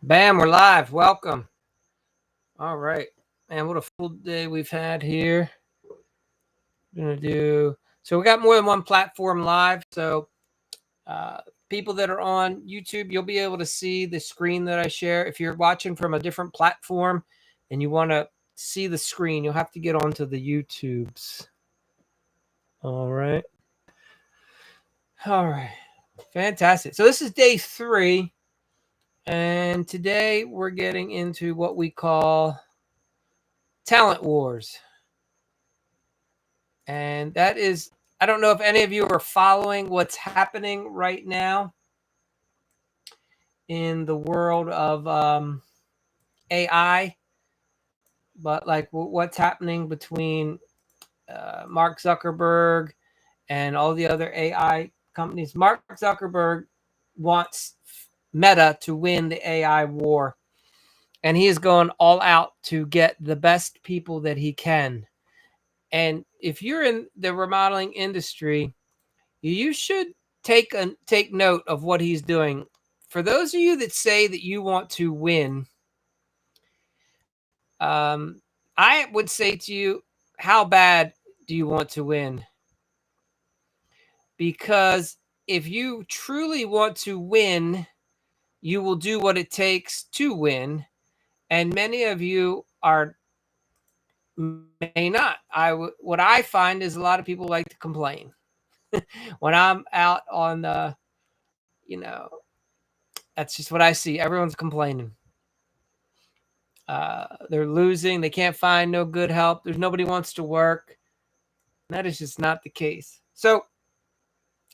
Bam, we're live. Welcome. All right. Man, what a full day we've had here. We're going to do so. We got more than one platform live. So, uh, people that are on YouTube, you'll be able to see the screen that I share. If you're watching from a different platform and you want to see the screen, you'll have to get onto the YouTubes. All right. All right. Fantastic. So, this is day 3. And today we're getting into what we call talent wars. And that is, I don't know if any of you are following what's happening right now in the world of AI, but like what's happening between Mark Zuckerberg and all the other AI companies. Mark Zuckerberg wants Meta to win the AI war, and he is going all out to get the best people that he can. And if you're in the remodeling industry, you should take note of what he's doing. For those of you that say that you want to win, I would say to you, how bad do you want to win? Because if you truly want to win, you will do what it takes to win. And many of you are may not. What I find is a lot of people like to complain. When I'm out on that's just what I see. Everyone's complaining. They're losing. They can't find no good help. There's nobody wants to work. That is just not the case. So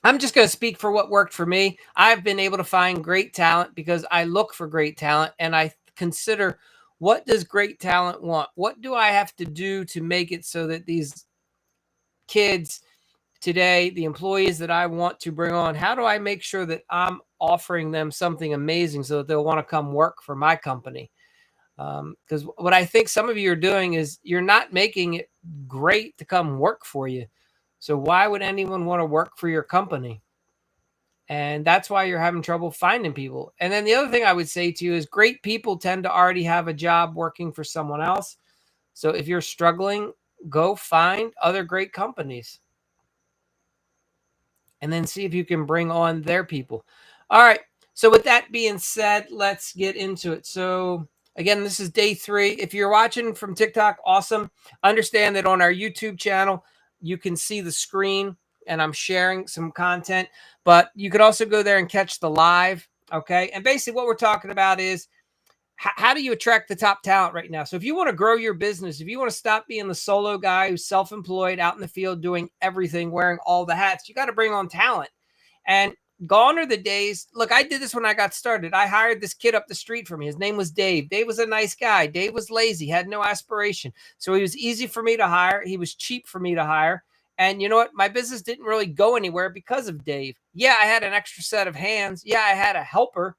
I'm just going to speak for what worked for me. I've been able to find great talent because I look for great talent and I consider, what does great talent want? What do I have to do to make it so that these kids today, the employees that I want to bring on, how do I make sure that I'm offering them something amazing so that they'll want to come work for my company? Because what I think some of you are doing is you're not making it great to come work for you. So why would anyone want to work for your company? And that's why you're having trouble finding people. And then the other thing I would say to you is, great people tend to already have a job working for someone else. So if you're struggling, go find other great companies and then see if you can bring on their people. All right. So with that being said, let's get into it. So again, this is day 3. If you're watching from TikTok, awesome. Understand that on our YouTube channel, you can see the screen and I'm sharing some content, but you could also go there and catch the live. Okay. And basically what we're talking about is, how do you attract the top talent right now? So if you want to grow your business, if you want to stop being the solo guy who's self-employed out in the field doing everything, wearing all the hats, you got to bring on talent. And gone are the days. Look, I did this when I got started. I hired this kid up the street from me. His name was Dave. Dave was a nice guy. Dave was lazy, had no aspiration. So he was easy for me to hire. He was cheap for me to hire. And you know what? My business didn't really go anywhere because of Dave. Yeah, I had an extra set of hands. Yeah, I had a helper,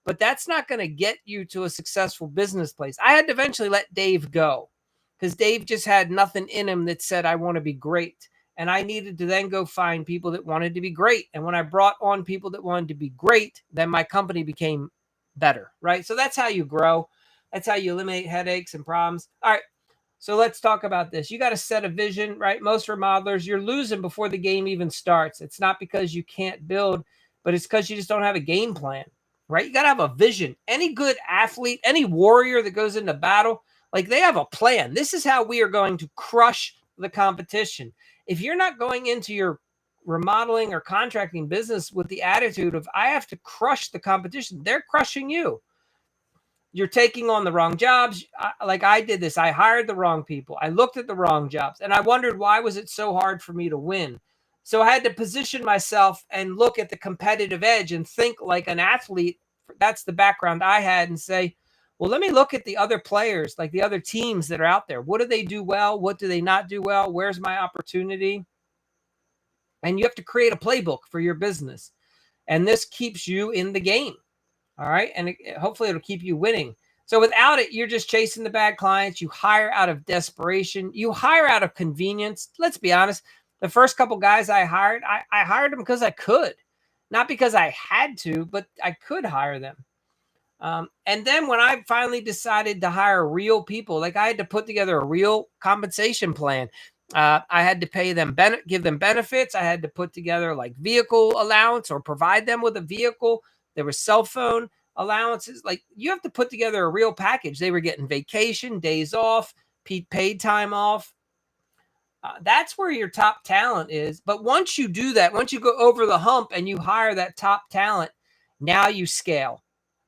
but that's not going to get you to a successful business place. I had to eventually let Dave go because Dave just had nothing in him that said, I want to be great. And I needed to then go find people that wanted to be great. And when I brought on people that wanted to be great, then my company became better, right? So that's how you grow. That's how you eliminate headaches and problems. All right. So let's talk about this. You got to set a vision, right? Most remodelers, you're losing before the game even starts. It's not because you can't build, but it's because you just don't have a game plan, right? You got to have a vision. Any good athlete, any warrior that goes into battle, like, they have a plan. This is how we are going to crush the competition. If you're not going into your remodeling or contracting business with the attitude of, I have to crush the competition, they're crushing you. You're taking on the wrong jobs. Like I did this. I hired the wrong people. I looked at the wrong jobs and I wondered, why was it so hard for me to win? So I had to position myself and look at the competitive edge and think like an athlete. That's the background I had, and say, well, let me look at the other players, like the other teams that are out there. What do they do well? What do they not do well? Where's my opportunity? And you have to create a playbook for your business. And this keeps you in the game. All right. And hopefully it'll keep you winning. So without it, you're just chasing the bad clients. You hire out of desperation. You hire out of convenience. Let's be honest. The first couple guys I hired, I hired them because I could, not because I had to, but I could hire them. And then when I finally decided to hire real people, like I had to put together a real compensation plan. I had to pay them, give them benefits. I had to put together like vehicle allowance or provide them with a vehicle. There was cell phone allowances. Like you have to put together a real package. They were getting vacation, days off, paid time off. That's where your top talent is. But once you do that, once you go over the hump and you hire that top talent, now you scale.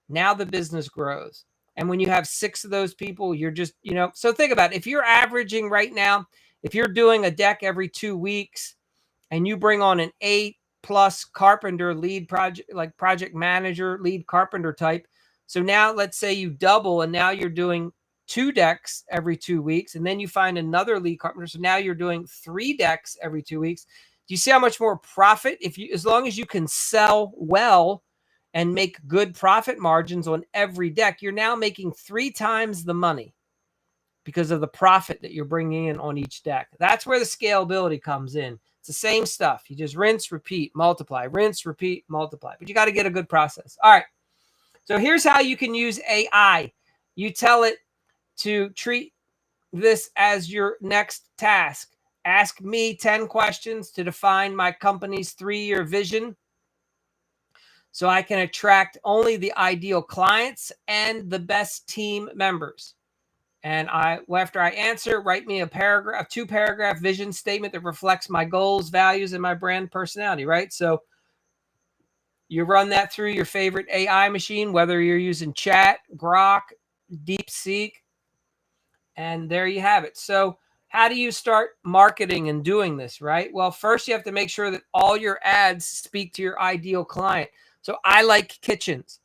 Now the business grows. And when you have 6 of those people, you're just, so think about it. If you're averaging right now, if you're doing a deck every 2 weeks and you bring on an A+ carpenter lead project, like project manager, lead carpenter type. So now let's say you double and now you're doing 2 decks every 2 weeks. And then you find another lead carpenter. So now you're doing 3 decks every 2 weeks. Do you see how much more profit as long as you can sell well and make good profit margins on every deck, you're now making 3 times the money because of the profit that you're bringing in on each deck. That's where the scalability comes in. It's the same stuff. You just rinse, repeat, multiply, rinse, repeat, multiply. But you got to get a good process. All right. So here's how you can use AI. You tell it to treat this as your next task. Ask me 10 questions to define my company's 3-year vision so I can attract only the ideal clients and the best team members. And after I answer, write me a 2-paragraph vision statement that reflects my goals, values, and my brand personality, right? So you run that through your favorite AI machine, whether you're using Chat, Grok, DeepSeek, and there you have it. So how do you start marketing and doing this, right? Well, first you have to make sure that all your ads speak to your ideal client. So I like kitchens.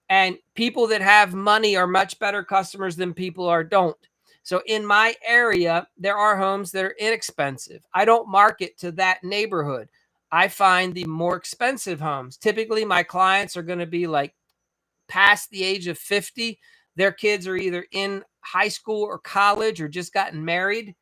And people that have money are much better customers than people don't. So in my area, there are homes that are inexpensive. I don't market to that neighborhood. I find the more expensive homes. Typically, my clients are going to be like past the age of 50. Their kids are either in high school or college or just gotten married.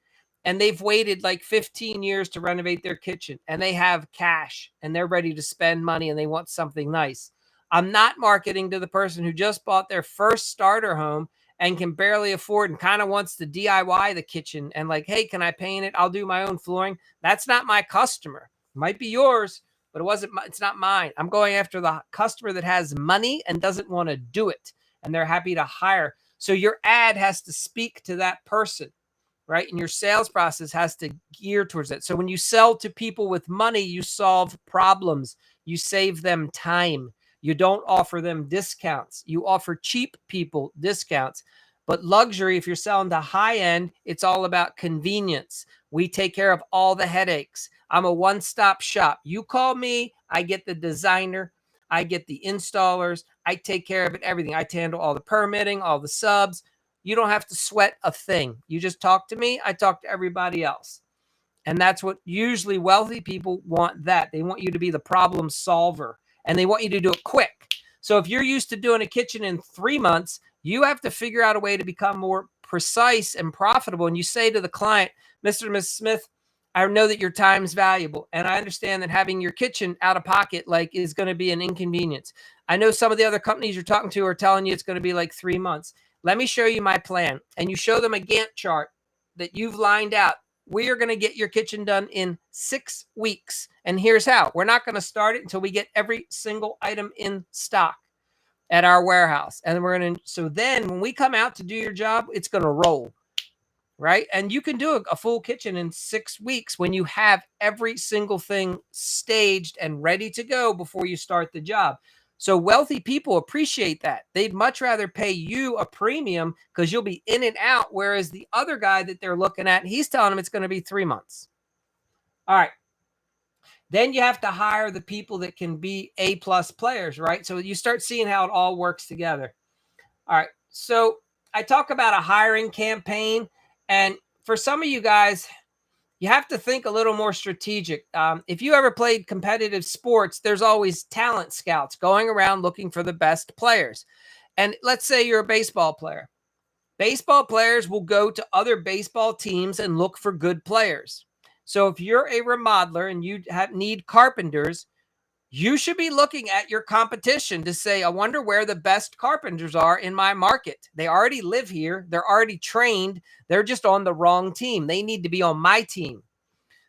And they've waited like 15 years to renovate their kitchen. And they have cash and they're ready to spend money and they want something nice. I'm not marketing to the person who just bought their first starter home and can barely afford and kind of wants to DIY the kitchen and like, hey, can I paint it? I'll do my own flooring. That's not my customer. It might be yours, but it's not mine. I'm going after the customer that has money and doesn't want to do it. And they're happy to hire. So your ad has to speak to that person, right? And your sales process has to gear towards that. So when you sell to people with money, you solve problems. You save them time. You don't offer them discounts. You offer cheap people discounts. But luxury, if you're selling to high end, it's all about convenience. We take care of all the headaches. I'm a one-stop shop. You call me, I get the designer, I get the installers, I take care of it, everything. I handle all the permitting, all the subs. You don't have to sweat a thing. You just talk to me, I talk to everybody else. And that's what usually wealthy people want that. They want you to be the problem solver and they want you to do it quick. So if you're used to doing a kitchen in 3 months, you have to figure out a way to become more precise and profitable. And you say to the client, Mr. and Mrs. Smith, I know that your time's valuable. And I understand that having your kitchen out of pocket like is going to be an inconvenience. I know some of the other companies you're talking to are telling you it's going to be like 3 months. Let me show you my plan. And you show them a Gantt chart that you've lined out. We are going to get your kitchen done in 6 weeks. And here's how. We're not going to start it until we get every single item in stock at our warehouse. And so then when we come out to do your job, it's going to roll, right? And you can do a full kitchen in 6 weeks when you have every single thing staged and ready to go before you start the job. So wealthy people appreciate that. They'd much rather pay you a premium because you'll be in and out. Whereas the other guy that they're looking at, he's telling them it's going to be 3 months. All right. Then you have to hire the people that can be A+ players, right? So you start seeing how it all works together. All right. So I talk about a hiring campaign. And for some of you guys, you have to think a little more strategic. If you ever played competitive sports, there's always talent scouts going around looking for the best players. And let's say you're a baseball player. Baseball players will go to other baseball teams and look for good players. So if you're a remodeler and you need carpenters, You should be looking at your competition to say, I wonder where the best carpenters are in my market. They already live here. They're already trained. They're just on the wrong team. They need to be on my team.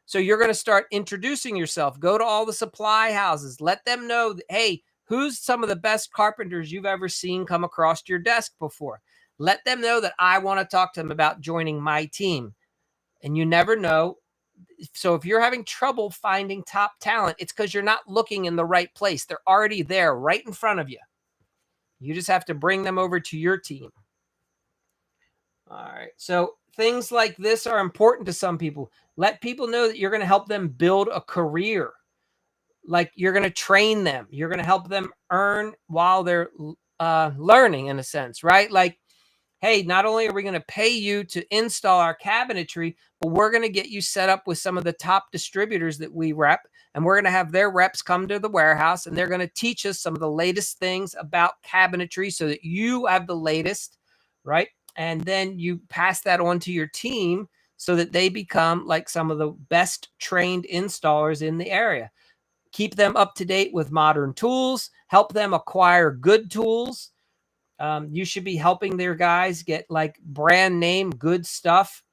So you're going to start introducing yourself. Go to all the supply houses. Let them know that, hey, who's some of the best carpenters you've ever seen come across your desk before? Let them know that I want to talk to them about joining my team. And you never know. So if you're having trouble finding top talent, it's because you're not looking in the right place. They're already there right in front of you. You just have to bring them over to your team. All right. So things like this are important to some people. Let people know that you're going to help them build a career. Like you're going to train them. You're going to help them earn while they're learning, in a sense, right? Like, hey, not only are we going to pay you to install our cabinetry, but we're going to get you set up with some of the top distributors that we rep. And we're going to have their reps come to the warehouse and they're going to teach us some of the latest things about cabinetry so that you have the latest, right? And then you pass that on to your team so that they become like some of the best trained installers in the area. Keep them up to date with modern tools, help them acquire good tools. You should be helping their guys get like brand name good stuff.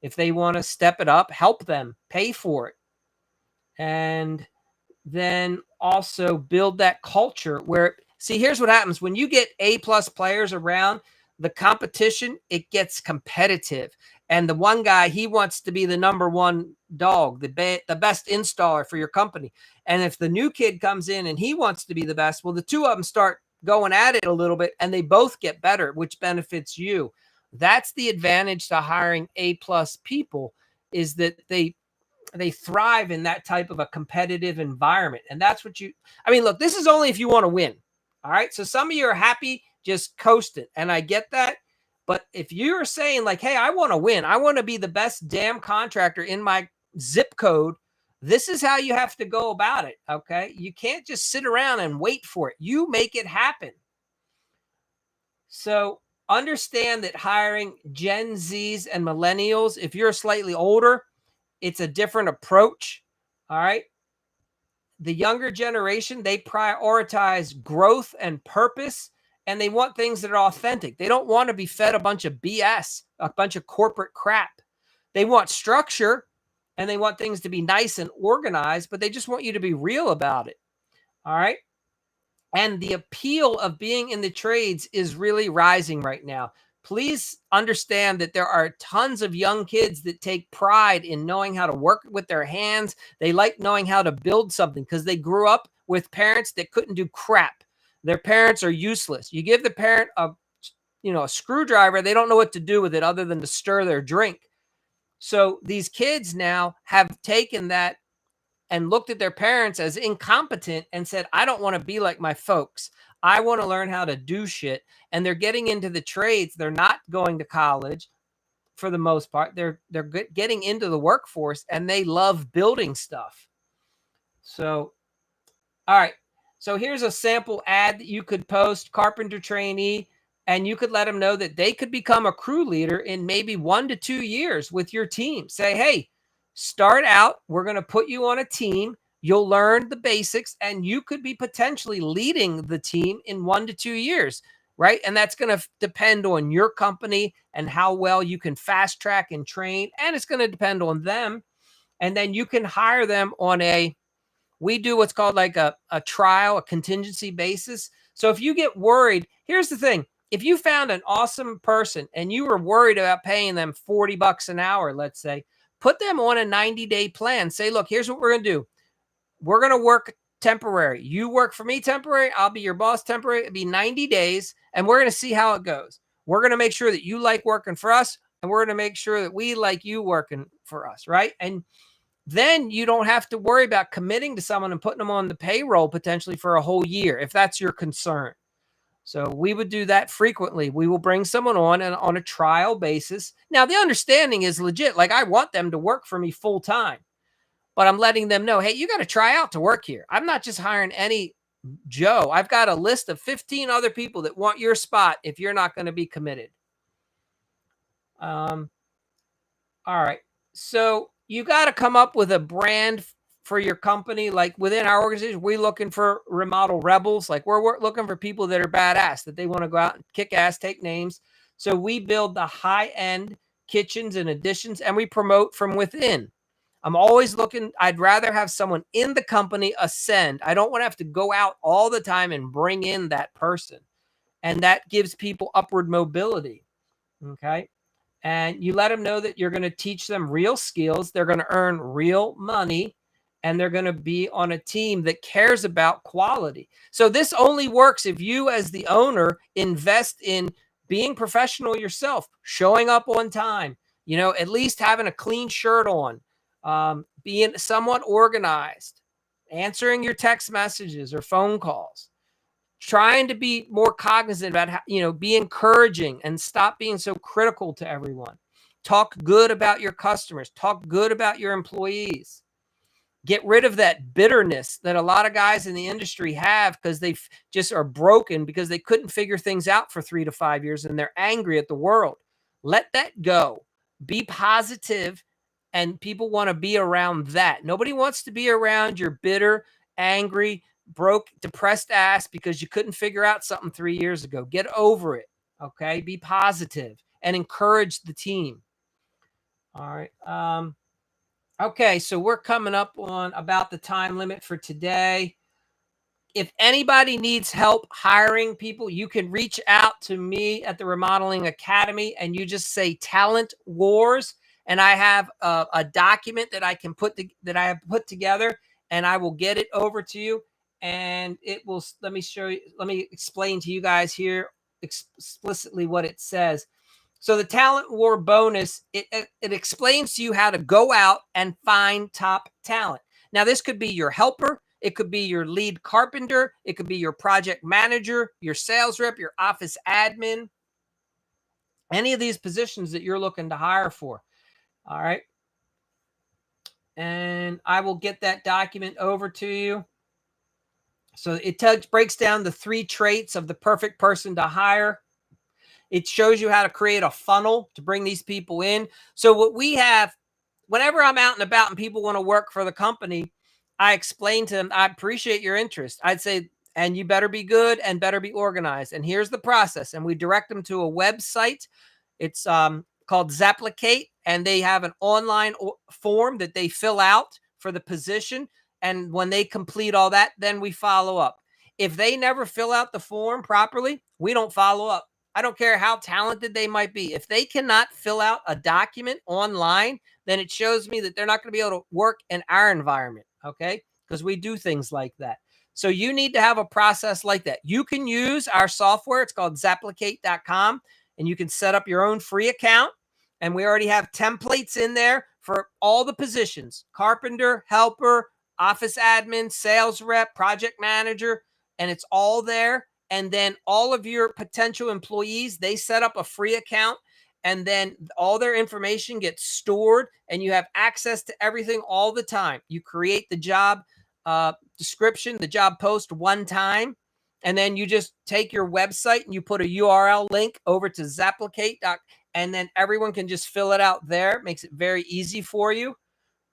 If they want to step it up, help them, pay for it. And then also build that culture where, see, here's what happens when you get A+ players around the competition, it gets competitive. And the one guy, he wants to be the number one dog, the best installer for your company. And if the new kid comes in and he wants to be the best, well, the two of them start going at it a little bit and they both get better, which benefits you. That's the advantage to hiring A+ people, is that they thrive in that type of a competitive environment. And that's what I mean, look, this is only if you want to win. All right. So some of you are happy just coasting. And I get that. But if you're saying like, hey, I want to win, I want to be the best damn contractor in my zip code, this is how you have to go about it. Okay. You can't just sit around and wait for it. You make it happen. So understand that hiring Gen Zs and millennials, if you're slightly older, it's a different approach. All right. The younger generation, they prioritize growth and purpose, and they want things that are authentic. They don't want to be fed a bunch of BS, a bunch of corporate crap. They want structure and they want things to be nice and organized, but they just want you to be real about it. All right. And the appeal of being in the trades is really rising right now. Please understand that there are tons of young kids that take pride in knowing how to work with their hands. They like knowing how to build something because they grew up with parents that couldn't do crap. Their parents are useless. You give the parent a screwdriver, they don't know what to do with it other than to stir their drink. So these kids now have taken that and looked at their parents as incompetent and said, I don't want to be like my folks. I want to learn how to do shit. And they're getting into the trades. They're not going to college for the most part. They're getting into the workforce and they love building stuff. So, all right. So here's a sample ad that you could post, carpenter trainee, and you could let them know that they could become a crew leader in maybe 1 to 2 years with your team. Say, hey, start out. We're going to put you on a team. You'll learn the basics and you could be potentially leading the team in 1 to 2 years, right? And that's going to depend on your company and how well you can fast track and train. And it's going to depend on them. And then you can hire them on we do what's called like a trial, a contingency basis. So if you get worried, here's the thing. If you found an awesome person and you were worried about paying them $40 an hour, let's say, put them on a 90-day plan. Say, look, here's what we're going to do. We're going to work temporary. You work for me temporary. I'll be your boss temporary. It'll be 90 days and we're going to see how it goes. We're going to make sure that you like working for us and we're going to make sure that we like you working for us, right? And then you don't have to worry about committing to someone and putting them on the payroll potentially for a whole year if that's your concern. So we would do that frequently. We will bring someone on a trial basis. Now, the understanding is legit. Like, I want them to work for me full time, but I'm letting them know, hey, you got to try out to work here. I'm not just hiring any Joe. I've got a list of 15 other people that want your spot if you're not going to be committed. All right. So you got to come up with a brand for your company. Like within our organization, we're looking for remodel rebels. Like we're looking for people that are badass, that they want to go out and kick ass, take names. So we build the high-end kitchens and additions, and we promote from within. I'm always looking, I'd rather have someone in the company ascend. I don't want to have to go out all the time and bring in that person. And that gives people upward mobility. Okay. And you let them know that you're going to teach them real skills. They're going to earn real money, and they're going to be on a team that cares about quality. So this only works if you, as the owner, invest in being professional yourself, showing up on time, at least having a clean shirt on, being somewhat organized, answering your text messages or phone calls, trying to be more cognizant about how, be encouraging and stop being so critical to everyone. Talk good about your customers. Talk good about your employees. Get rid of that bitterness that a lot of guys in the industry have because they just are broken because they couldn't figure things out for 3 to 5 years and they're angry at the world. Let that go. Be positive, and people want to be around that. Nobody wants to be around your bitter, angry, broke, depressed ass because you couldn't figure out something 3 years ago. Get over it. Okay. Be positive and encourage the team. All right. Okay. So we're coming up on about the time limit for today. If anybody needs help hiring people, you can reach out to me at the Remodeling Academy, and you just say Talent Wars. And I have a document that I can that I have put together, and I will get it over to you. And it will, let me show you, let me explain to you guys here explicitly what it says. So the Talent War bonus, it explains to you how to go out and find top talent. Now, this could be your helper. It could be your lead carpenter. It could be your project manager, your sales rep, your office admin, any of these positions that you're looking to hire for. All right. And I will get that document over to you. So it breaks down the 3 traits of the perfect person to hire. It shows you how to create a funnel to bring these people in. So what we have, whenever I'm out and about and people want to work for the company, I explain to them, I appreciate your interest. I'd say, and you better be good and better be organized. And here's the process. And we direct them to a website. It's called Zapplicate, and they have an online form that they fill out for the position. And when they complete all that, then we follow up. If they never fill out the form properly, we don't follow up. I don't care how talented they might be. If they cannot fill out a document online, then it shows me that they're not going to be able to work in our environment, okay? Because we do things like that. So you need to have a process like that. You can use our software. It's called Zapplicate.com, and you can set up your own free account. And we already have templates in there for all the positions: carpenter, helper, office admin, sales rep, project manager, and it's all there. And then all of your potential employees, they set up a free account, and then all their information gets stored, and you have access to everything all the time. You create the job description, the job post one time, and then you just take your website and you put a URL link over to Zapplicate, and then everyone can just fill it out there. It makes it very easy for you.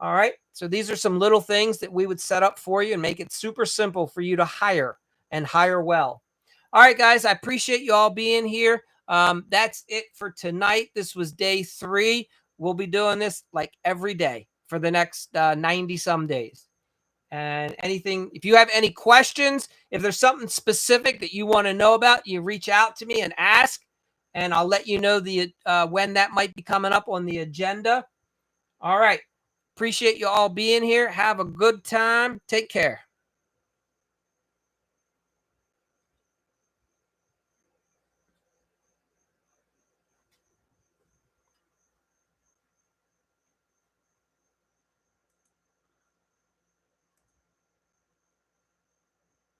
All right. So these are some little things that we would set up for you and make it super simple for you to hire, and hire well. All right, guys, I appreciate you all being here. That's it for tonight. This was day 3. We'll be doing this like every day for the next 90 some days. And if you have any questions, if there's something specific that you want to know about, you reach out to me and ask, and I'll let you know when that might be coming up on the agenda. All right. Appreciate you all being here. Have a good time. Take care.